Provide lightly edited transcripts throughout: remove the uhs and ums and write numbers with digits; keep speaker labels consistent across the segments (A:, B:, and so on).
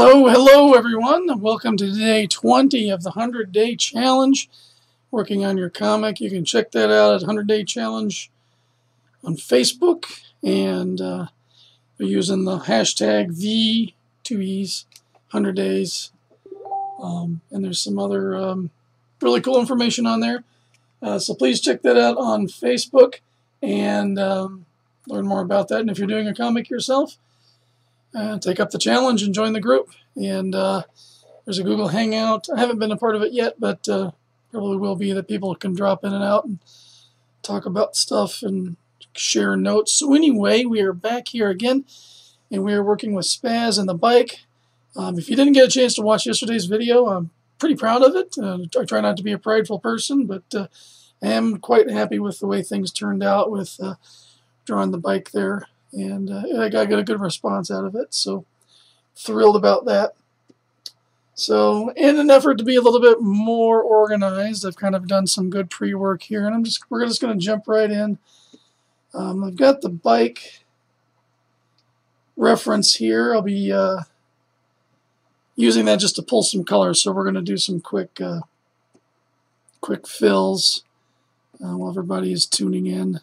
A: Hello everyone. Welcome to day 20 of the 100-Day Challenge. Working on your comic. You can check that out at 100-Day Challenge on Facebook. And we're using the hashtag V2Es, 100 days. And there's some other really cool information on there. So please check that out on Facebook and learn more about that. And if you're doing a comic yourself, take up the challenge and join the group. And there's a Google Hangout. I haven't been a part of it yet, but probably will be, that people can drop in and out and talk about stuff and share notes. So anyway, we are back here again, and we are working with Spaz and the bike. If you didn't get a chance to watch yesterday's video, I'm pretty proud of it. I try not to be a prideful person, but I am quite happy with the way things turned out with drawing the bike there. And I got a good response out of it, so thrilled about that. So in an effort to be a little bit more organized, I've kind of done some good pre-work here, and we're just going to jump right in. I've got the bike reference here. I'll be using that just to pull some colors, so we're going to do some quick fills while everybody is tuning in.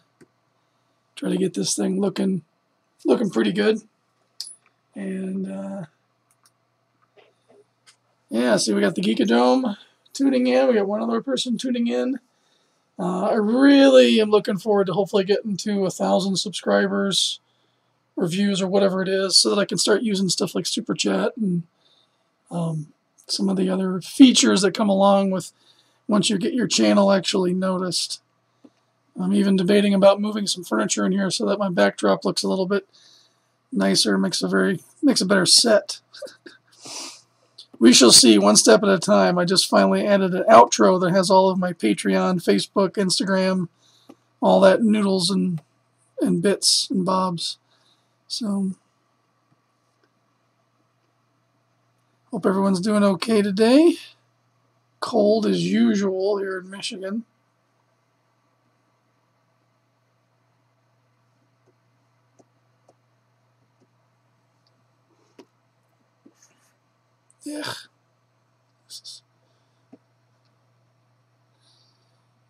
A: Try to get this thing looking pretty good. And yeah, see, we got the Geekadome tuning in. We got one other person tuning in. I really am looking forward to hopefully getting to 1,000 subscribers or views or whatever it is, so that I can start using stuff like Super Chat and some of the other features that come along with once you get your channel actually noticed. I'm even debating about moving some furniture in here so that my backdrop looks a little bit nicer, makes a better set. We shall see, one step at a time. I just finally added an outro that has all of my Patreon, Facebook, Instagram, all that noodles and bits and bobs. So hope everyone's doing okay today. Cold as usual here in Michigan. Yeah.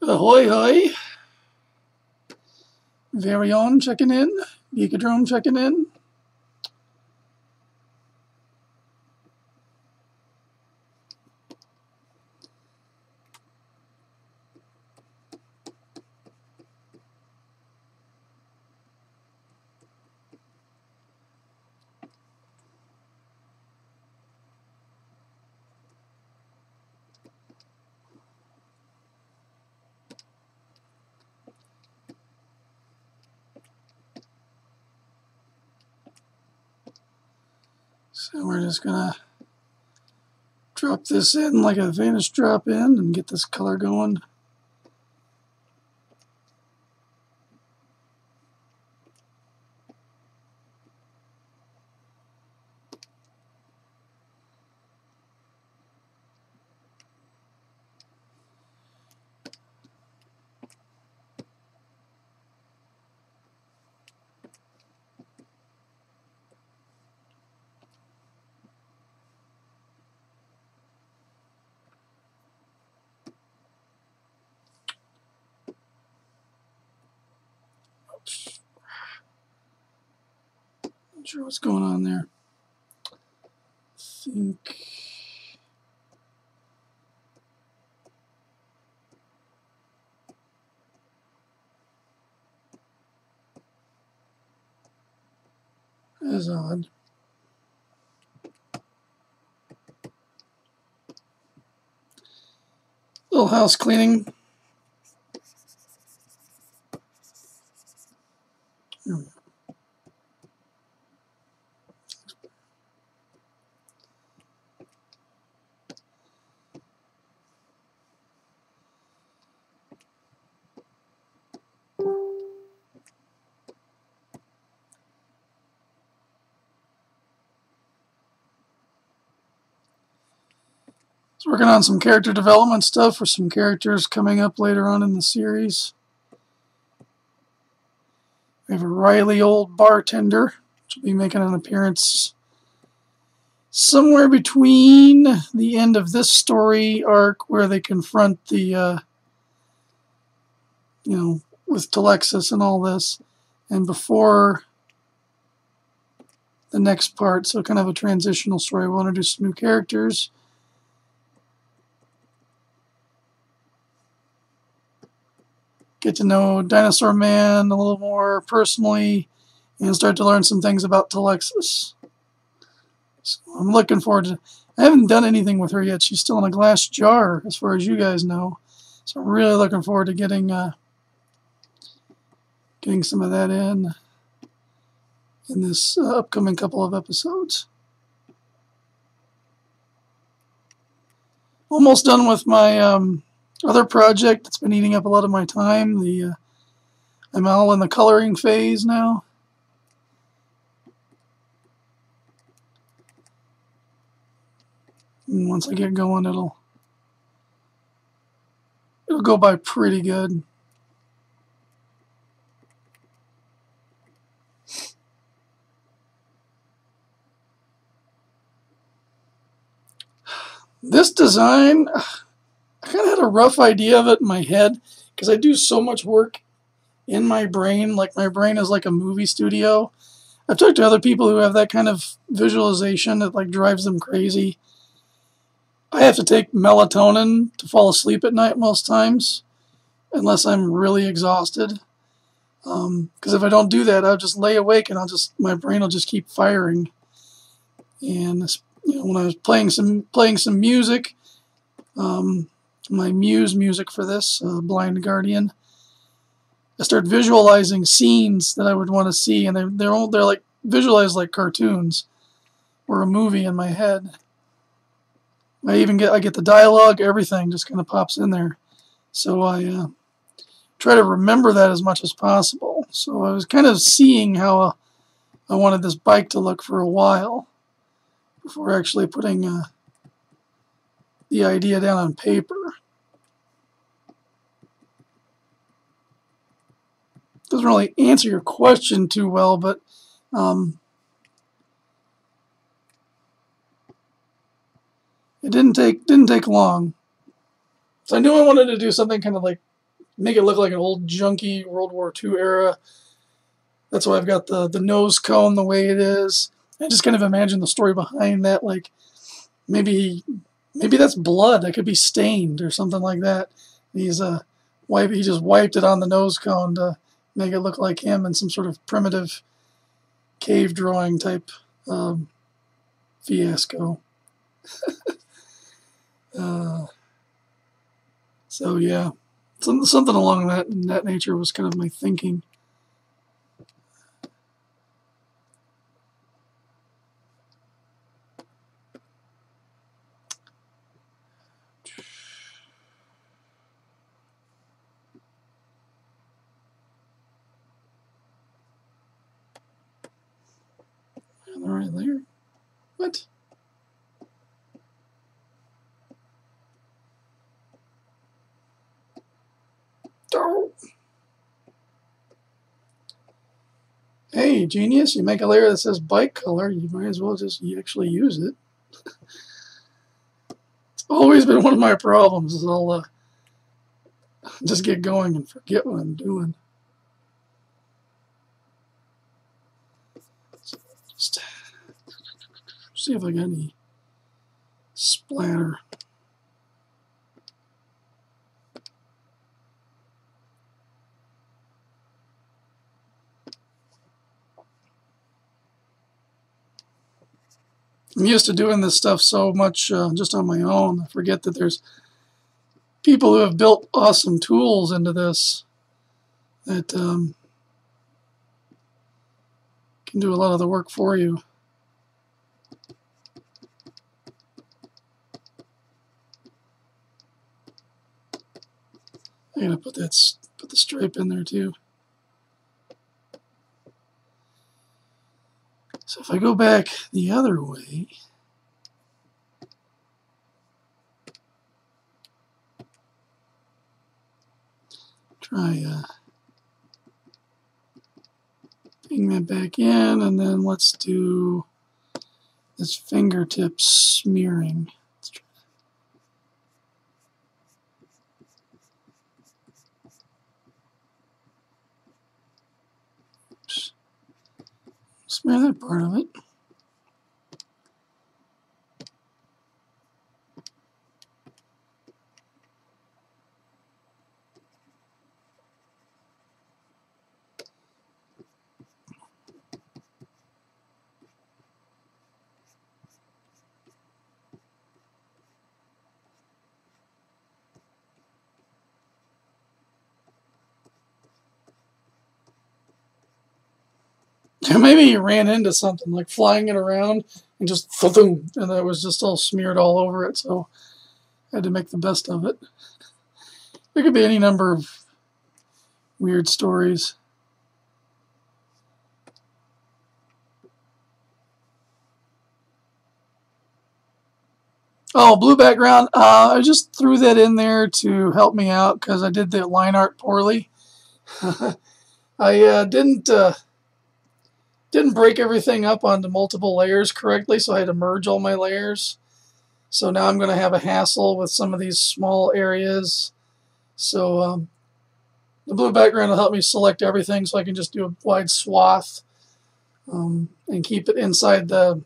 A: Ahoy, hoy. Varion checking in. Geekadrome checking in. So we're just gonna drop this in like a vanish drop in and get this color going. Not sure what's going on there. I think that's odd. Little house cleaning. There we go. So working on some character development stuff for some characters coming up later on in the series. We have a Riley old bartender, which will be making an appearance somewhere between the end of this story arc where they confront the, with Telexis and all this, and before the next part, so kind of a transitional story. We'll introduce some new characters. Get to know Dinosaur Man a little more personally, and start to learn some things about Telexis. So I'm looking forward to. I haven't done anything with her yet. She's still in a glass jar, as far as you guys know. So I'm really looking forward to getting some of that in this upcoming couple of episodes. Almost done with my other project that's been eating up a lot of my time. I'm all in the coloring phase now. And once I get going, it'll go by pretty good. This design, I kind of had a rough idea of it in my head because I do so much work in my brain. Like, my brain is like a movie studio. I've talked to other people who have that kind of visualization that like drives them crazy. I have to take melatonin to fall asleep at night most times, unless I'm really exhausted. Because if I don't do that, I'll just lay awake and my brain will just keep firing. And when I was playing some music, my Muse music for this, Blind Guardian, I start visualizing scenes that I would want to see, and they're like visualized like cartoons or a movie in my head. I get the dialogue, everything just kind of pops in there. So I try to remember that as much as possible. So I was kind of seeing how I wanted this bike to look for a while before actually putting the idea down on paper. Doesn't really answer your question too well, but it didn't take long. So I knew I wanted to do something kind of like make it look like an old junky World War II era. That's why I've got the nose cone the way it is. I just kind of imagine the story behind that, like maybe that's blood that could be stained or something like that. He just wiped it on the nose cone to make it look like him in some sort of primitive cave drawing type fiasco. So yeah, something along that nature was kind of my thinking. Right there. What? Oh. Hey, genius, you make a layer that says bike color, you might as well just actually use it. It's always been one of my problems, is I'll just get going and forget what I'm doing. So just see if I got any splatter. I'm used to doing this stuff so much just on my own. I forget that there's people who have built awesome tools into this that can do a lot of the work for you. I'm gonna put the stripe in there too. So if I go back the other way, try putting that back in, and then let's do this fingertip smearing. Oops. Smear that part of it. Maybe he ran into something, like flying it around, and just boom, and it was just all smeared all over it, so I had to make the best of it. There could be any number of weird stories. Oh, blue background. I just threw that in there to help me out because I did the line art poorly. I didn't break everything up onto multiple layers correctly, so I had to merge all my layers. So now I'm going to have a hassle with some of these small areas. So the blue background will help me select everything, so I can just do a wide swath and keep it inside the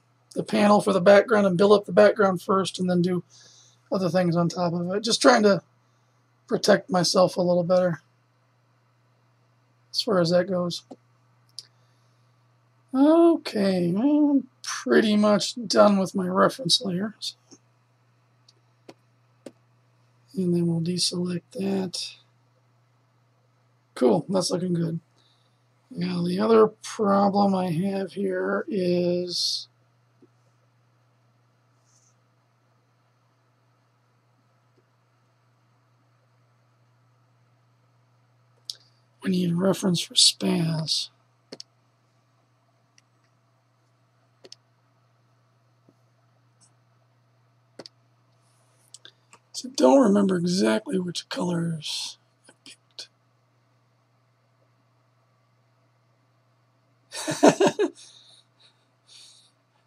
A: panel for the background and build up the background first and then do other things on top of it. Just trying to protect myself a little better as far as that goes. Okay, I'm pretty much done with my reference layers. And then we'll deselect that. Cool, that's looking good. Now the other problem I have here is I need a reference for spaz. So I don't remember exactly which colors I picked.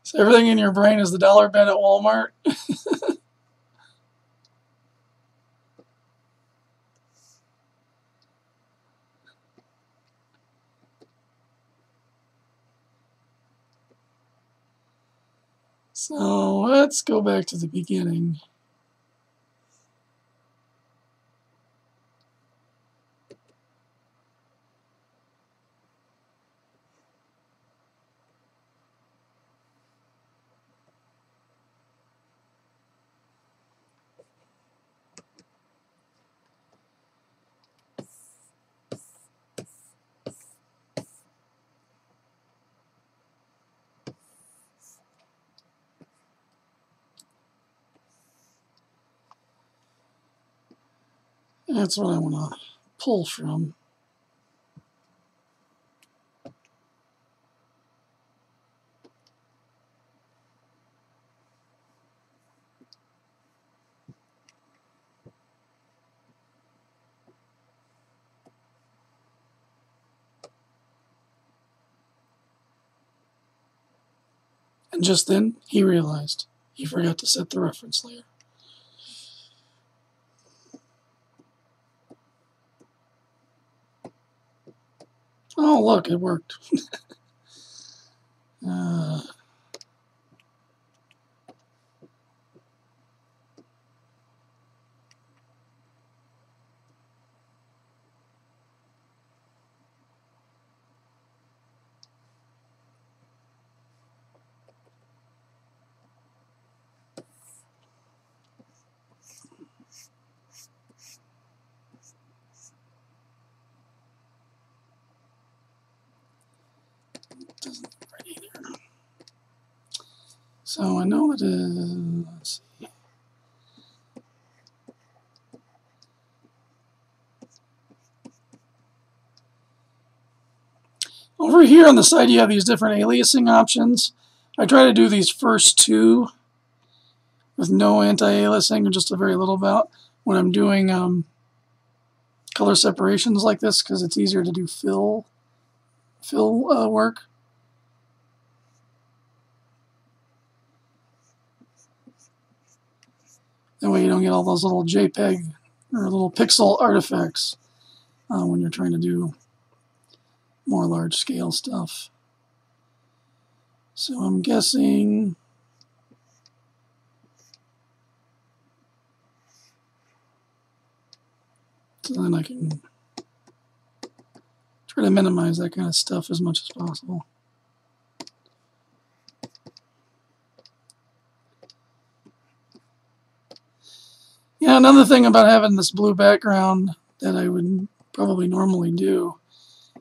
A: So everything in your brain is the dollar bin at Walmart. So let's go back to the beginning. That's what I want to pull from. And just then, he realized he forgot to set the reference layer. Oh, look, it worked. Doesn't look right either. So I know that, let's see. Over here on the side, you have these different aliasing options. I try to do these first two with no anti-aliasing, or just a very little amount, when I'm doing color separations like this, because it's easier to do fill work. That way you don't get all those little JPEG or little pixel artifacts when you're trying to do more large scale stuff. So I'm guessing so then I can try to minimize that kind of stuff as much as possible. Yeah, another thing about having this blue background that I would probably normally do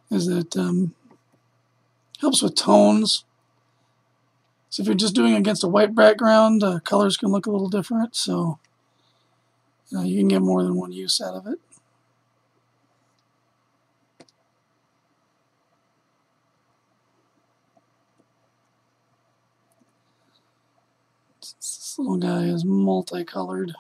A: is that helps with tones. So if you're just doing against a white background, colors can look a little different, so you can get more than one use out of it. This little guy is multicolored.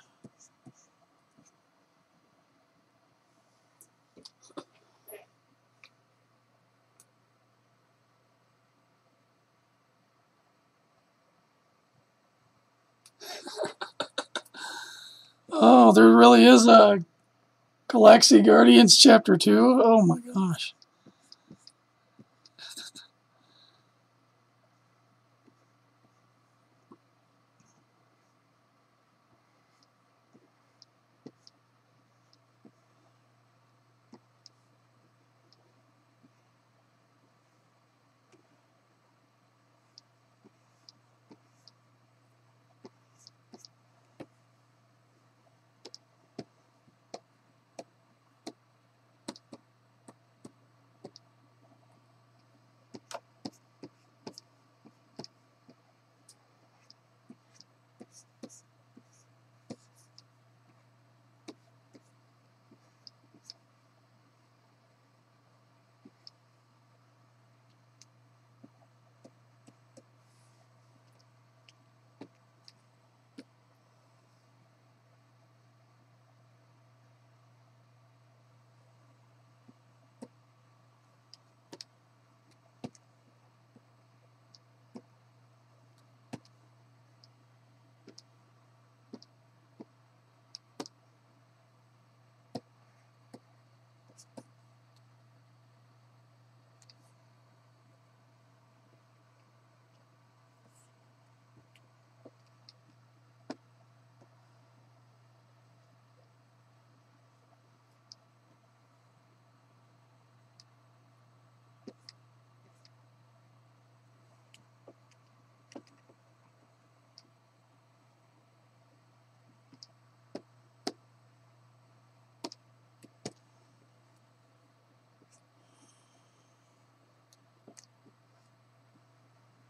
A: Oh, there really is a Galaxy Guardians Chapter 2? Oh my gosh.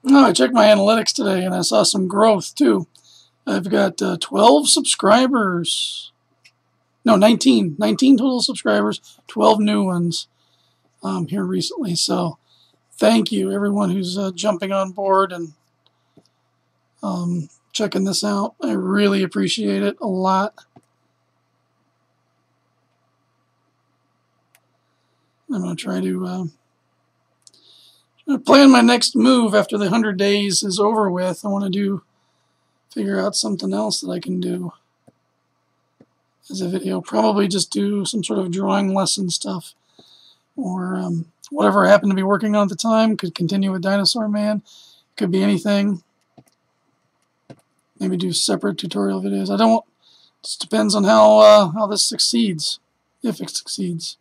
A: Oh, I checked my analytics today and I saw some growth too. I've got 12 subscribers. No, 19. 19 total subscribers, 12 new ones here recently. So thank you, everyone who's jumping on board and checking this out. I really appreciate it a lot. I'm going to try to plan my next move after the 100 days is over with. I want to figure out something else that I can do as a video. Probably just do some sort of drawing lesson stuff, or whatever I happen to be working on at the time. Could continue with Dinosaur Man. Could be anything. Maybe do separate tutorial videos. I don't. It just depends on how this succeeds, if it succeeds.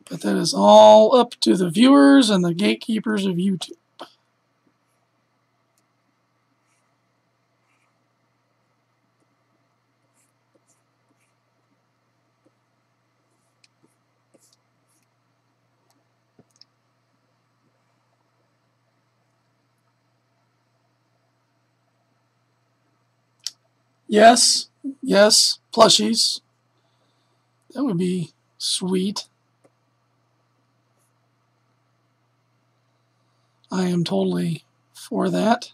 A: But that is all up to the viewers and the gatekeepers of YouTube. Yes, yes, plushies. That would be sweet. I am totally for that.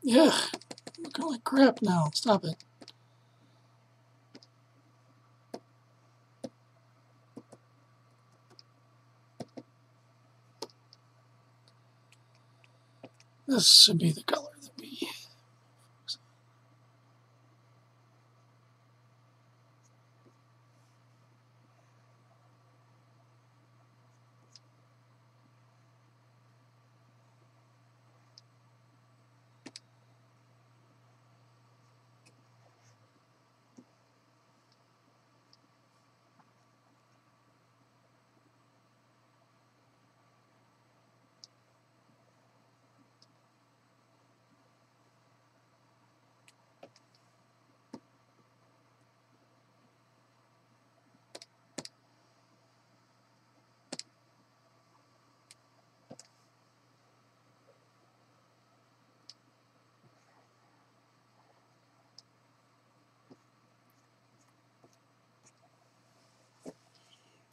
A: Yeah, looking like crap now. Stop it. This should be the color that we...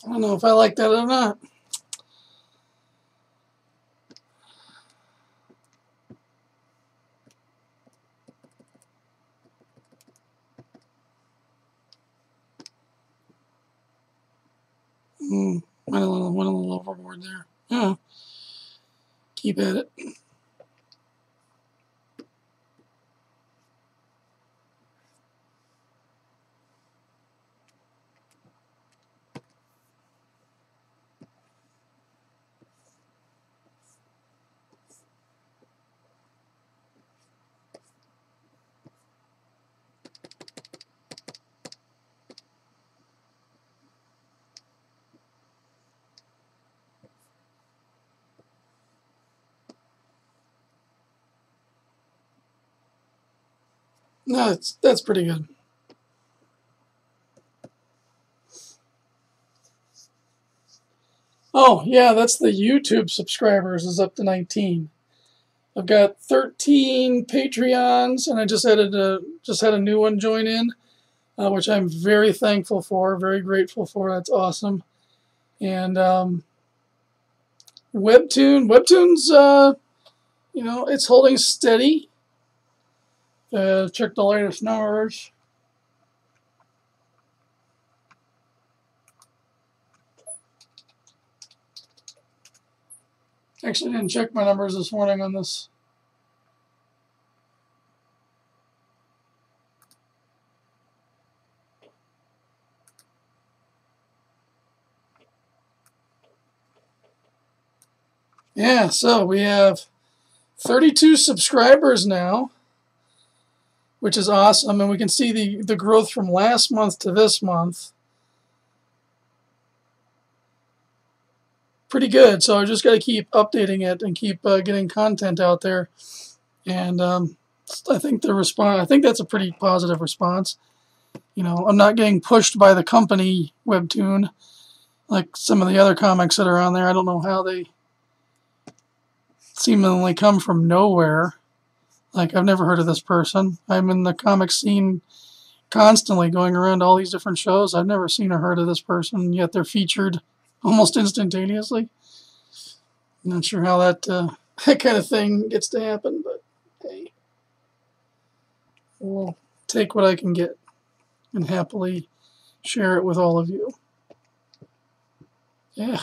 A: I don't know if I like that or not. Went a little overboard there. Yeah. Keep at it. No, that's pretty good. Oh, yeah, that's the YouTube subscribers is up to 19. I've got 13 Patreons, and I just had a new one join in, which I'm very thankful for, very grateful for. That's awesome. And Webtoon's, it's holding steady. Check the latest numbers. Actually, I didn't check my numbers this morning on this. Yeah, so we have 32 subscribers now, which is awesome, and we can see the growth from last month to this month. Pretty good, so I just got to keep updating it and keep getting content out there. And I think that's a pretty positive response. I'm not getting pushed by the company Webtoon like some of the other comics that are on there. I don't know how they seemingly come from nowhere. Like, I've never heard of this person. I'm in the comic scene constantly, going around to all these different shows. I've never seen or heard of this person, yet they're featured almost instantaneously. I'm not sure how that kind of thing gets to happen, but hey, we'll take what I can get and happily share it with all of you. Yeah.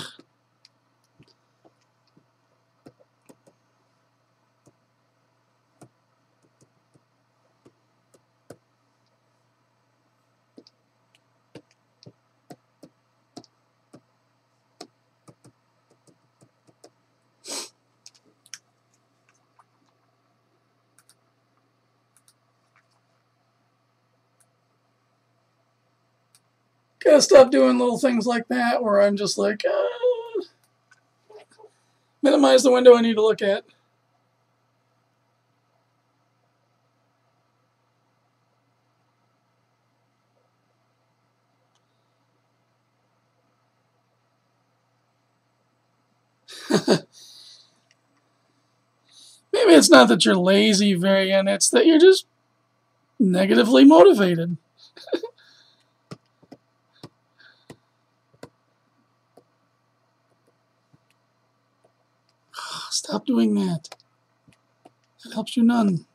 A: Gotta stop doing little things like that where I'm just like, minimize the window I need to look at. Maybe it's not that you're lazy, Varian, it's that you're just negatively motivated. Stop doing that. It helps you none.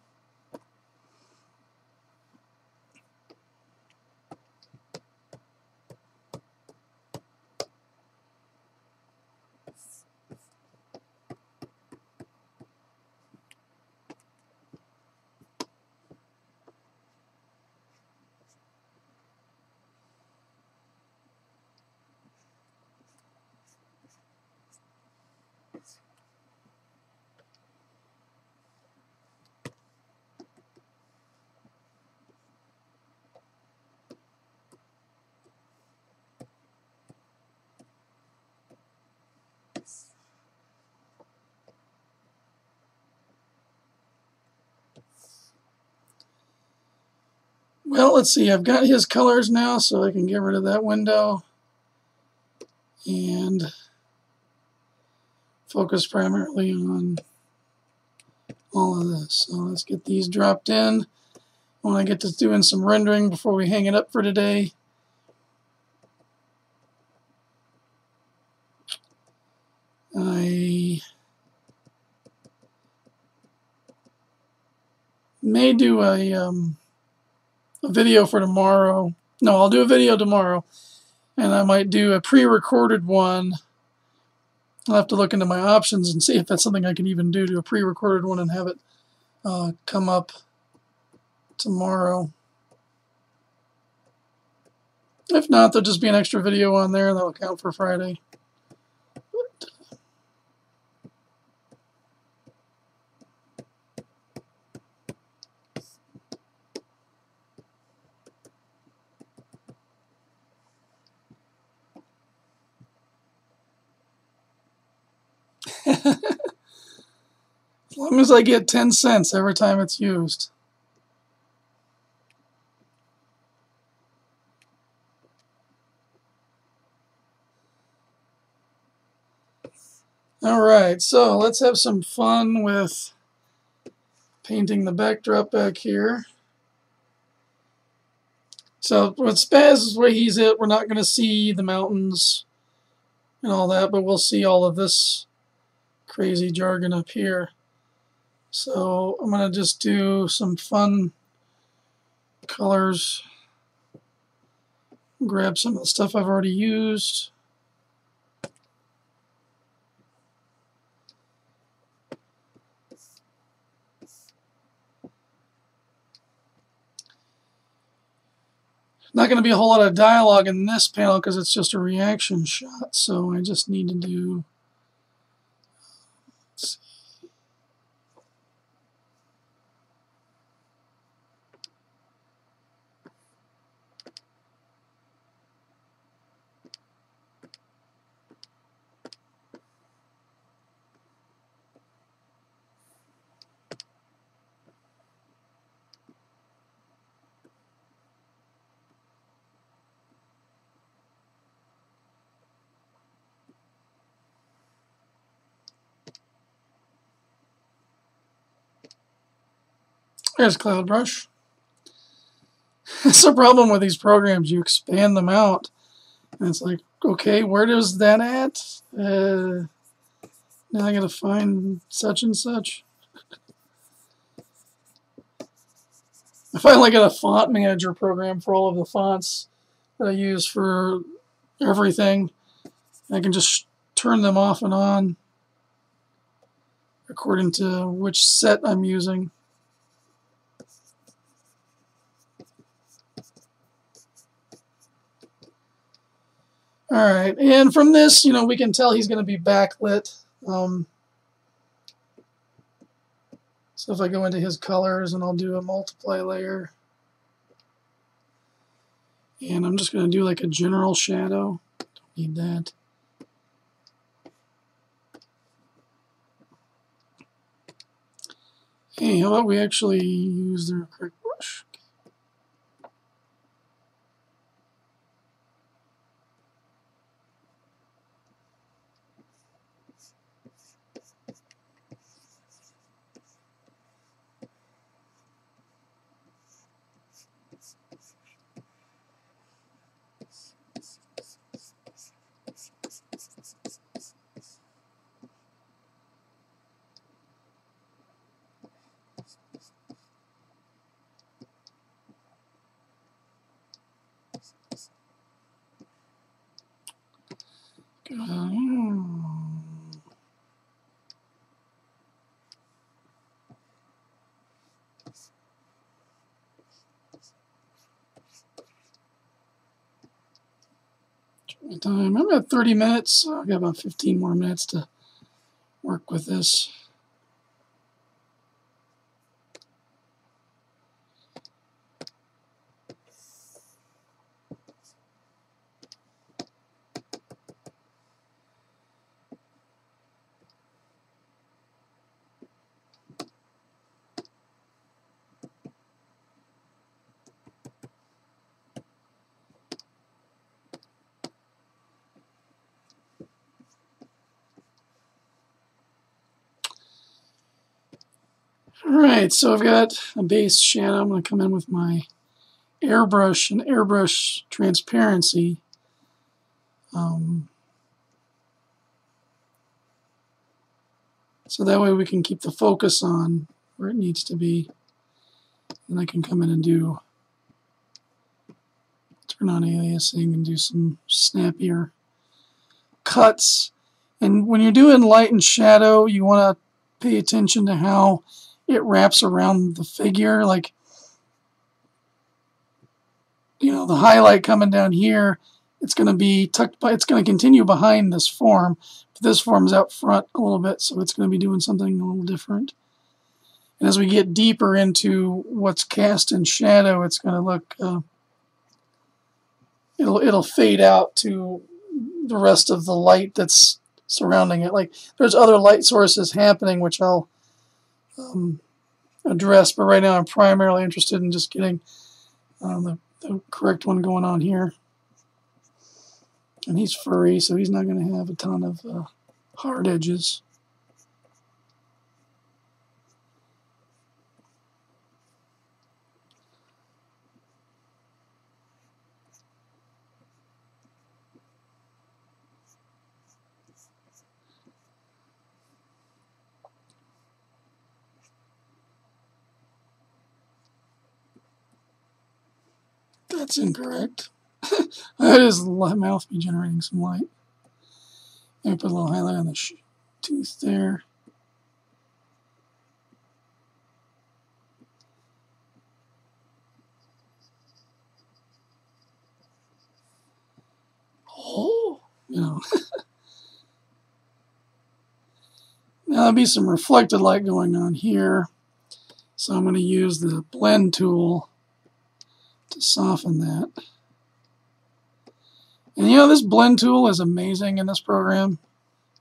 A: Well, let's see. I've got his colors now, so I can get rid of that window and focus primarily on all of this. So let's get these dropped in. When I get to doing some rendering before we hang it up for today. I may do a video for tomorrow. No, I'll do a video tomorrow, and I might do a pre-recorded one. I'll have to look into my options and see if that's something I can even do a pre-recorded one and have it come up tomorrow. If not, there'll just be an extra video on there, and that'll count for Friday. As long as I get 10 cents every time it's used. Alright, so let's have some fun with painting the backdrop back here. So with Spaz, where he's at, we're not going to see the mountains and all that, but we'll see all of this crazy jargon up here. So I'm going to just do some fun colors, grab some of the stuff I've already used. Not going to be a whole lot of dialogue in this panel because it's just a reaction shot, so I just need to do, let's see. There's Cloud Brush. That's the problem with these programs. You expand them out, and it's like, okay, where does that at? Now I gotta find such and such. I finally got a font manager program for all of the fonts that I use for everything. I can just turn them off and on according to which set I'm using. Alright, and from this, you know, we can tell he's going to be backlit. So if I go into his colors and I'll do a multiply layer. And I'm just going to do like a general shadow. Don't need that. Hey, how about we actually use the correct brush? Time. I'm at 30 minutes, so I've got about 15 more minutes to work with this. Alright, so I've got a base shadow. I'm going to come in with my airbrush and airbrush transparency. So that way we can keep the focus on where it needs to be. And I can come in and turn on aliasing and do some snappier cuts. And when you're doing light and shadow, you want to pay attention to how it wraps around the figure. Like, you know, the highlight coming down here, it's going to be tucked by, it's going to continue behind this form, but this form's out front a little bit, so it's going to be doing something a little different. And as we get deeper into what's cast in shadow, it's going to look, it'll fade out to the rest of the light that's surrounding it. Like, there's other light sources happening, which I'll address, but right now I'm primarily interested in just getting the correct one going on here. And he's furry, so he's not going to have a ton of hard edges. That's incorrect. That is the mouth be generating some light. Maybe put a little highlight on the tooth there. Oh, you know. Now there'll be some reflected light going on here. So I'm going to use the blend tool to soften that. And you know, this blend tool is amazing in this program.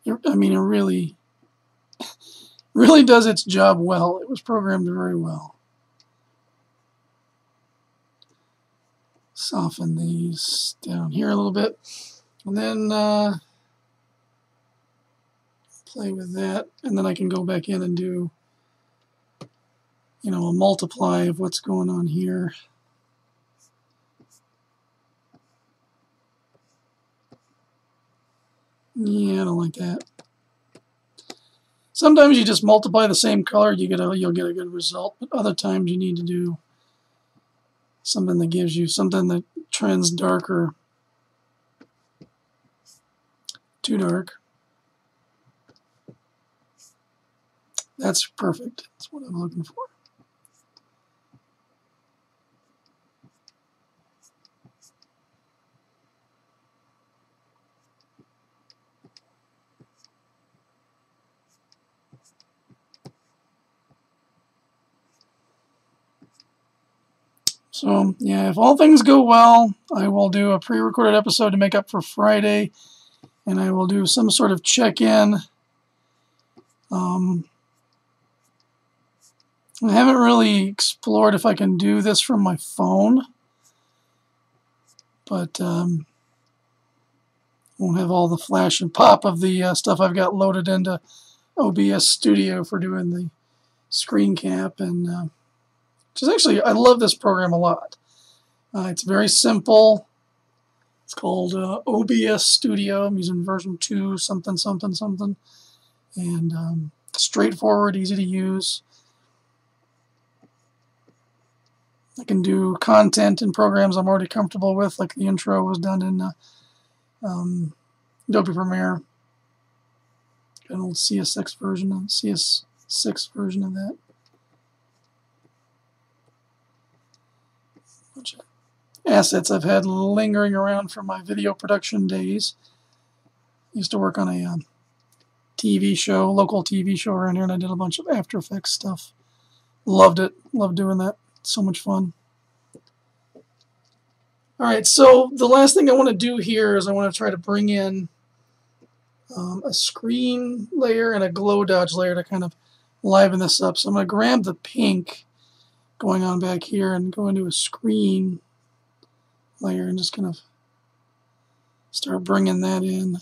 A: I mean, it really does its job well. It was programmed very well. Soften these down here a little bit. And then play with that. And then I can go back in and do, you know, a multiply of what's going on here. Yeah, I don't like that. Sometimes you just multiply the same color, you'll get a good result. But other times you need to do something that gives you something that trends darker. Too dark. That's perfect. That's what I'm looking for. So, yeah, if all things go well, I will do a pre-recorded episode to make up for Friday, and I will do some sort of check-in. I haven't really explored if I can do this from my phone, but won't have all the flash and pop of the stuff I've got loaded into OBS Studio for doing the screen cap, and which is actually, I love this program a lot. It's very simple. It's called OBS Studio. I'm using version 2 something something something, and straightforward, easy to use. I can do content in programs I'm already comfortable with, like the intro was done in Adobe Premiere. Got an old CS6 version of that. Bunch of assets I've had lingering around from my video production days. Used to work on a TV show, local TV show around here, and I did a bunch of After Effects stuff. Loved it. Loved doing that. So much fun. Alright, so the last thing I want to do here is I want to try to bring in a screen layer and a glow dodge layer to kind of liven this up. So I'm going to grab the pink going on back here and go into a screen layer and just kind of start bringing that in.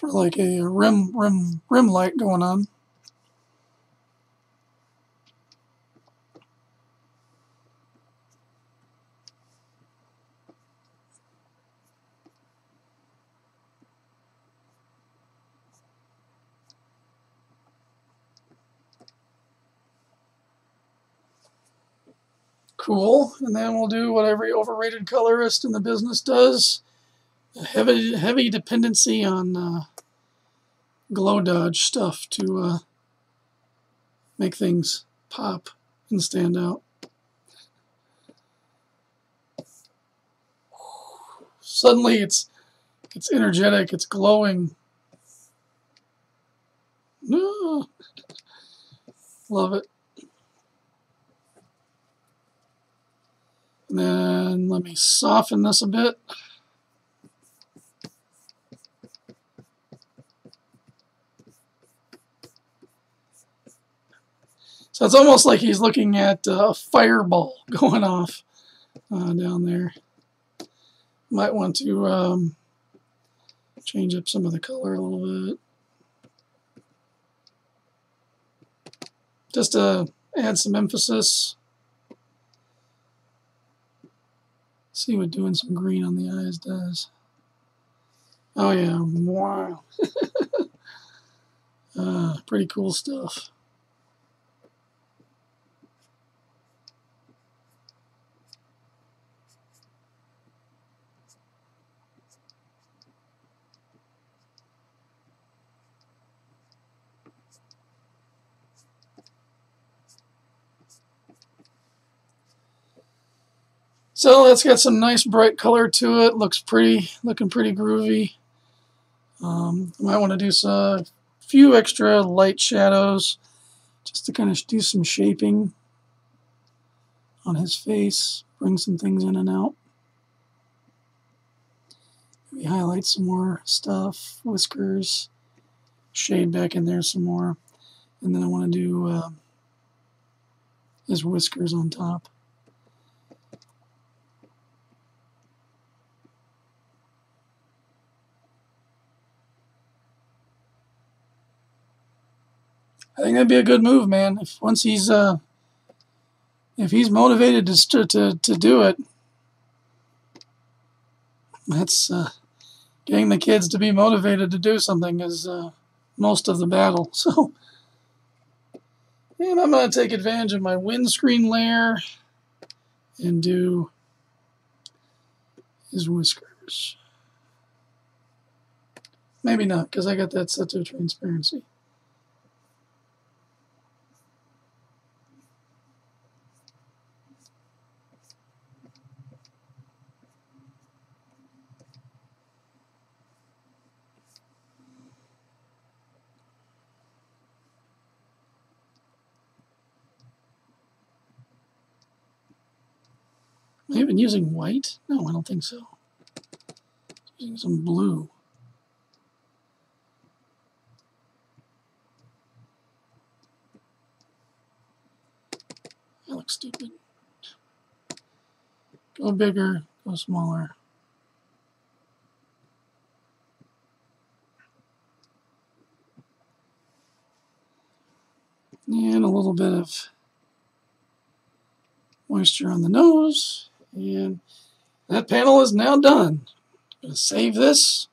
A: for like a rim light going on. Cool. And then we'll do what every overrated colorist in the business does. A heavy dependency on glow dodge stuff to make things pop and stand out. Suddenly it's energetic, it's glowing. No. Love it. And then let me soften this a bit. So it's almost like he's looking at a fireball going off down there. Might want to change up some of the color a little bit. Just to add some emphasis. See what doing some green on the eyes does. Oh yeah, wow. Pretty cool stuff. So let's get some nice bright color to it. Looking pretty groovy. I might want to do a few extra light shadows just to kind of do some shaping on his face, bring some things in and out. Maybe highlight some more stuff, whiskers, shade back in there some more, and then I want to do his whiskers on top. I think that'd be a good move, man. If he's motivated to do it, that's getting the kids to be motivated to do something is most of the battle. So, and I'm going to take advantage of my windscreen layer and do his whiskers. Maybe not, because I got that set to transparency. Am I even using white? No, I don't think so. Using some blue. That looks stupid. Go bigger, go smaller. And a little bit of moisture on the nose. And that panel is now done. I'm going to save this.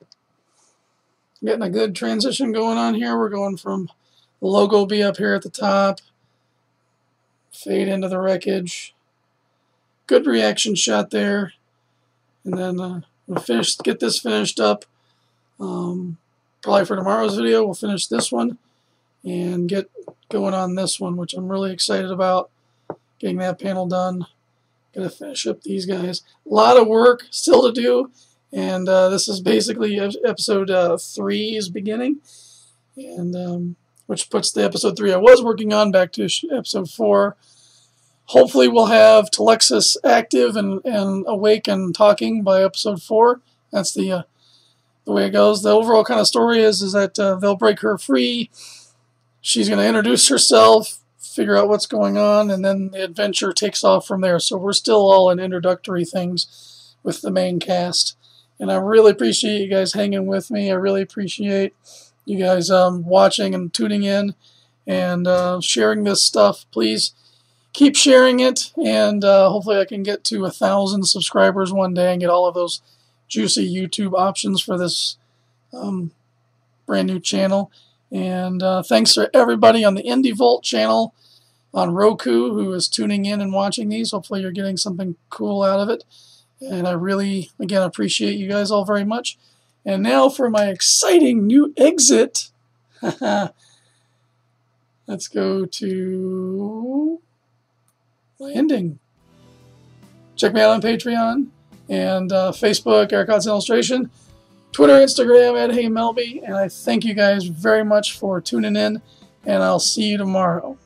A: Getting a good transition going on here. We're going from the logo be up here at the top, fade into the wreckage. Good reaction shot there. And then we'll get this finished up. Probably for tomorrow's video, we'll finish this one and get going on this one, which I'm really excited about. Getting that panel done. Gonna finish up these guys. A lot of work still to do, and this is basically episode 3's beginning, and which puts the episode 3 I was working on back to episode 4. Hopefully we'll have Telexis active and awake and talking by episode 4. That's the way it goes. The overall kind of story is that they'll break her free. She's going to introduce herself, figure out what's going on, and then the adventure takes off from there. So we're still all in introductory things with the main cast. And I really appreciate you guys hanging with me. I really appreciate you guys watching and tuning in and sharing this stuff. Please keep sharing it, and hopefully I can get to 1,000 subscribers one day and get all of those juicy YouTube options for this brand new channel. And thanks to everybody on the Indie Volt channel on Roku who is tuning in and watching these. Hopefully you're getting something cool out of it. And I really, again, appreciate you guys all very much. And now for my exciting new exit. Let's go to my ending. Check me out on Patreon and Facebook, Eric Hodson Illustration, Twitter, Instagram, @HeyMelby. And I thank you guys very much for tuning in, and I'll see you tomorrow.